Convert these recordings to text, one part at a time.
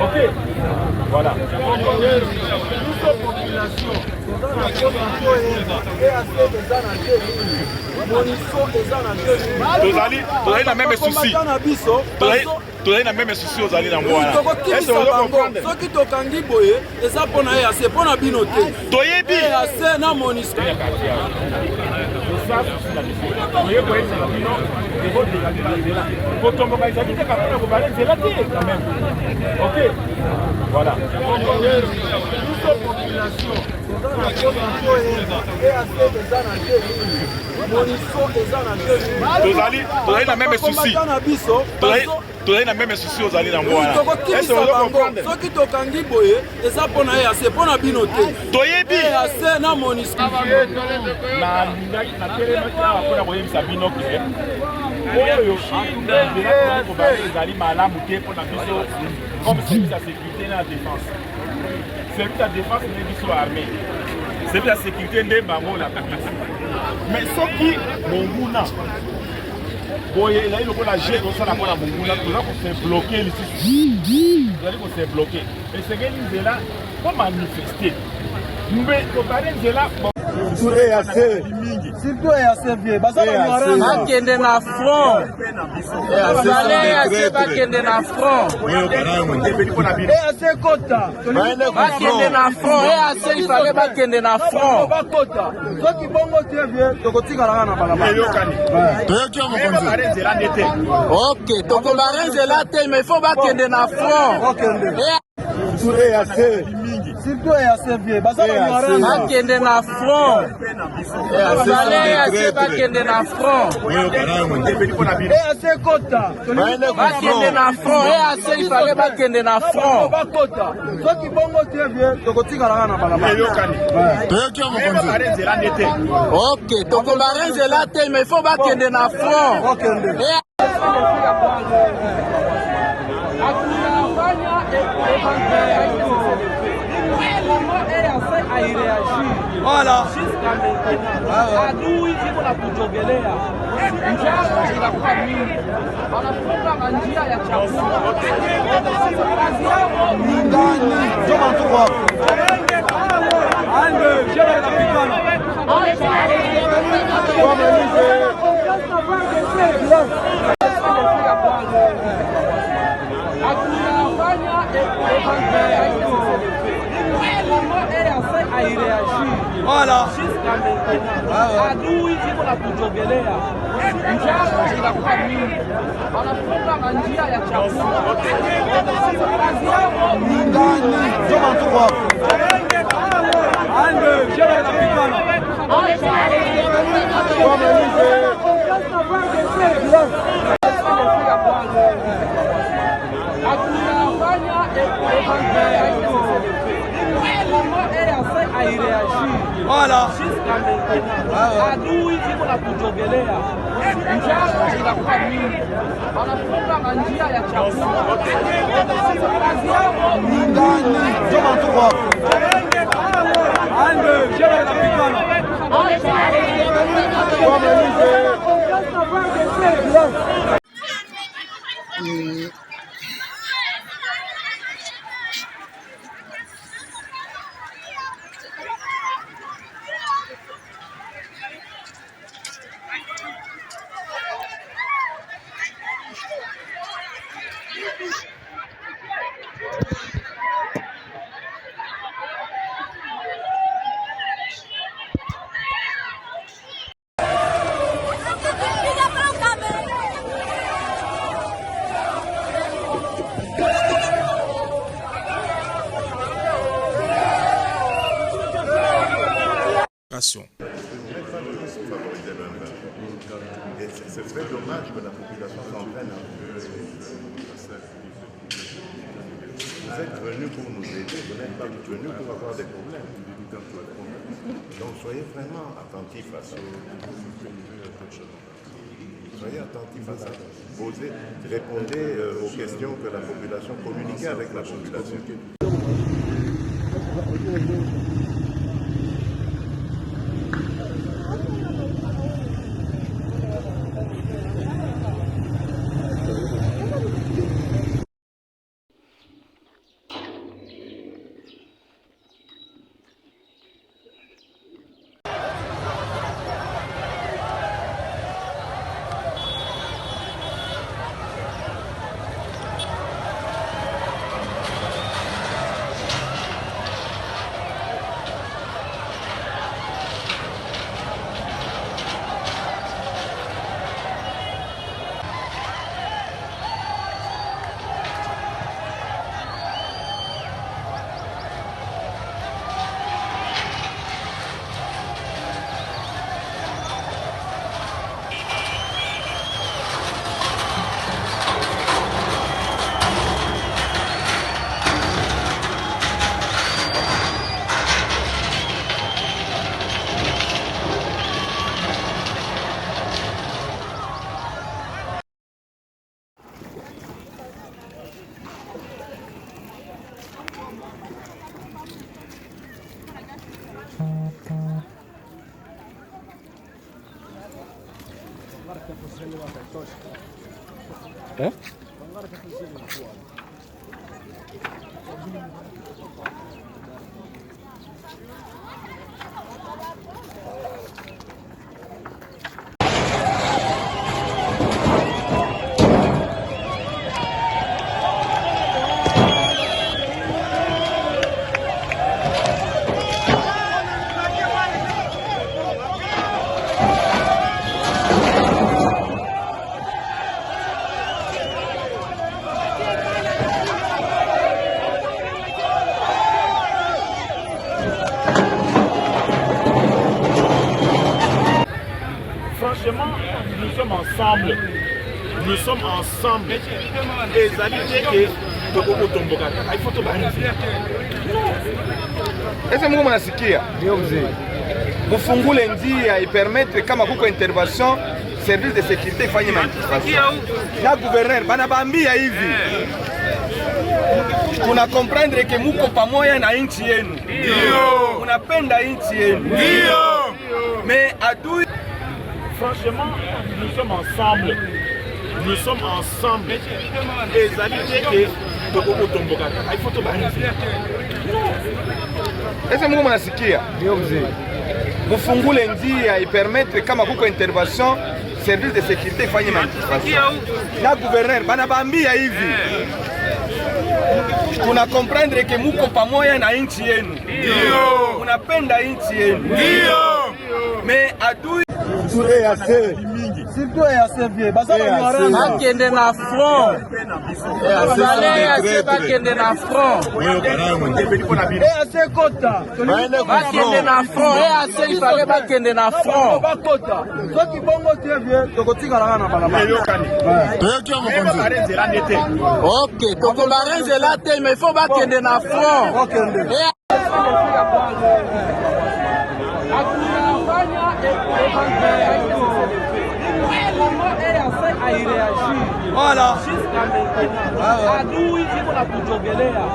Ok, voilà. Tozali na même souci. Tozali na même souci ozali na mwana. Est-ce que vous comprenez? Soki tokangi boye eza pona ya se pona bino te. Toyebi ya se na monisco. Ok, voilà. Tozali na même souci. Tozali na même souci ozali na mwana. Est-ce que vous comprenez? Soki tokangi boye eza pona ya se pona bino te. Toyebi ya se na monisco. Na telemaki awa mpona koyebisa bino ke oyo ezali malamu te mpona biso comme service ya sécurité na défense. Service ya défense nde biso armée. Service ya sécurité nde bango na kabisa. Mais soki monguna boye ezali lokola jet tosala mpona monguna toza kose bloke lisusu tozali kose bloke esengeli nzela po manifeste mbe tobale nzela surtout EAC vie bakende na front bakende na front EAC kota bakende na front EAC ifale bakende na front bakota soki bongo te vie tokotikala na balabala toyoki ya mokonzi ok tokobare nzela te mais faut bakende na front surtout EAC vie bakende na front bakende na front EAC kota bakende na front EAC ifale bakende na front bakota soki bongo te vie tokotikala na balabala toyoki ya mokonzi ok tokobare nzela te mais faut bakende na front Voilà. Adui iko na kujogelea. Njaa inakuwa mingi. Wanafunga njia ya chakula. Kazi yao ni ndani. Joma tuko hapo. Ande, jema inapigana. Voilà. Adui iko na kujogelea. Njaa inakuwa mingi. Wanafunga njia ya chakula. Kazi yao ni ndani. Joma tuko hapo. Ande, jema inapigana. Voilà. Adui iko na kujogelea. Njaa inakuwa mingi. Wanafunga njia ya chakula. Kazi yao ni ndani. Joma tuko hapo. Ande, jema inapigana. pour favoriser l'élevage. Et c'est très dommage que la population s'entraîne un peu. Vous êtes venus pour nous aider, vous n'êtes pas venus pour avoir des problèmes. Donc soyez vraiment attentifs à ça. Soyez attentifs à ça. Posez, répondez aux questions que la population, communiquez avec la population. Franchement, nous sommes ensemble. Nous sommes ensemble. Et ça veut dire que il faut tout balancier. Ese Mungu mnasikia? Ndio mzee. Mufungule njia ipermettre kama kuko intervention service de sécurité ifanye manifestation. Na gouverneur banabambia hivi. Kuna comprendre que muko pamoja na nchi yenu. Ndio. Unapenda nchi yenu. Ndio. Mais adui. Franchement, nous sommes ensemble. Nous sommes ensemble. Et ça veut dire que il faut tout balancier. Ese Mungu mnasikia? Ndio mzee. Mufungule njia ipermettre kama kuko intervention service de sécurité ifanye manifestation. Na gouverneur banabambia hivi. Kuna comprendre que muko pamoja na nchi yenu. Ndio. Unapenda nchi yenu. Ndio. Mais adui bakende na front. Bakende na front. Bakende na front. Il fallait bakende na front. Ok, tokobarenze la te, mais il faut bakende na front. Voilà. Adui iko na kujogelea.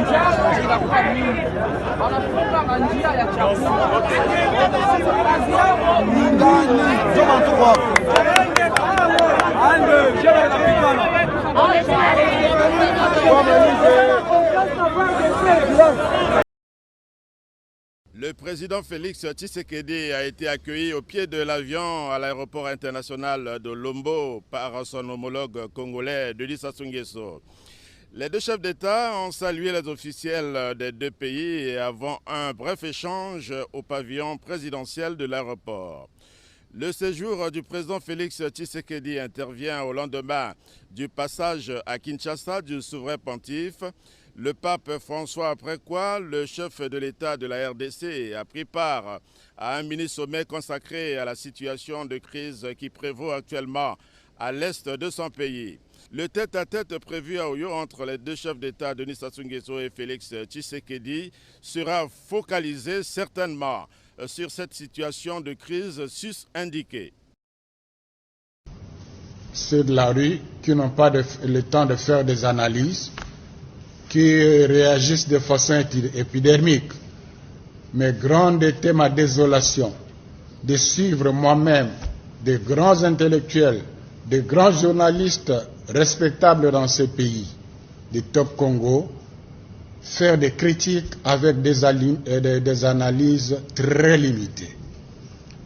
Njaa inakuwa mingi. Wanafunga njia ya chakula. Kazi yao ni ndani. Joma mtuko. Ande, jema inapigana. Le président Félix Tshisekedi a été accueilli au pied de l'avion à l'aéroport international de Lombo par son homologue congolais Denis Sassou Nguesso. Les deux chefs d'État ont salué les officiels des deux pays avant un bref échange au pavillon présidentiel de l'aéroport. Le séjour du président Félix Tshisekedi intervient au lendemain du passage à Kinshasa du souverain pontife le pape François, après quoi le chef de l'État de la RDC a pris part à un mini-sommet consacré à la situation de crise qui prévaut actuellement à l'est de son pays. Le tête-à-tête prévu à Oyo entre les deux chefs d'État, Denis Sassou Nguesso et Félix Tshisekedi, sera focalisé certainement sur cette situation de crise sus-indiquée. Ceux de la rue qui n'ont pas le temps de faire des analyses, qui réagissent de façon épidermique. Mais grande était ma désolation de suivre moi-même des grands intellectuels, des grands journalistes respectables dans ce pays, du Top Congo, faire des critiques avec des analyses très limitées.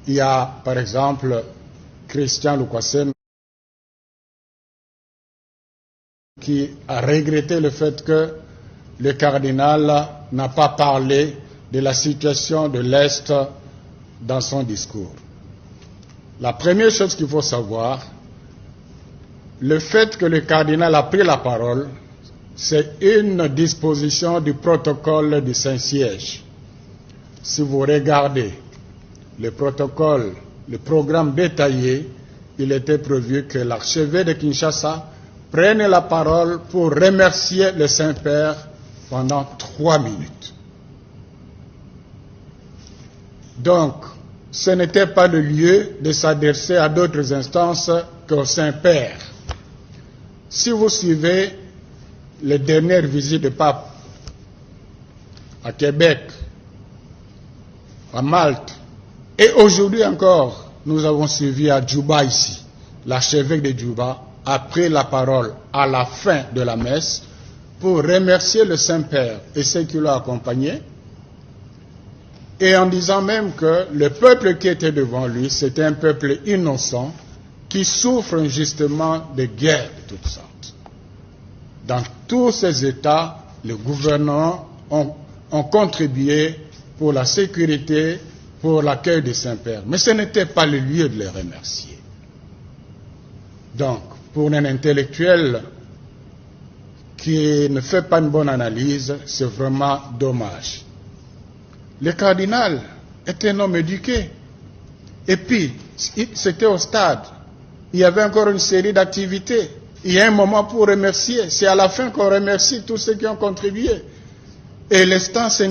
Il y a par exemple Christian Lukwasen qui a regretté le fait que le cardinal n'a pas parlé de la situation de l'Est dans son discours. La première chose qu'il faut savoir, le fait que le cardinal a pris la parole, c'est une disposition du protocole du Saint-Siège. Si vous regardez le protocole, le programme détaillé, il était prévu que l'archevêque de Kinshasa prenne la parole pour remercier le Saint-Père pendant 3 minutes. Donc, ce n'était pas le lieu de s'adresser à d'autres instances qu'au Saint-Père. Si vous suivez les dernières visites de pape à Québec, à Malte, et aujourd'hui encore, nous avons suivi à Djouba ici, l'archevêque de Djouba a pris la parole à la fin de la messe pour remercier le Saint-Père et ceux qui l'ont accompagné, et en disant même que le peuple qui était devant lui, c'était un peuple innocent qui souffre justement de guerres de toutes sortes. Dans tous ces États, les gouvernements ont contribué pour la sécurité, pour l'accueil du Saint-Père. Mais ce n'était pas le lieu de les remercier. Donc, pour un intellectuel qui ne fait pas une bonne analyse, c'est vraiment dommage. Le cardinal est un homme éduqué. Et puis, c'était au stade. Il y avait encore une série d'activités. Il y a un moment pour remercier. C'est à la fin qu'on remercie tous ceux qui ont contribué. Et l'instant, c'est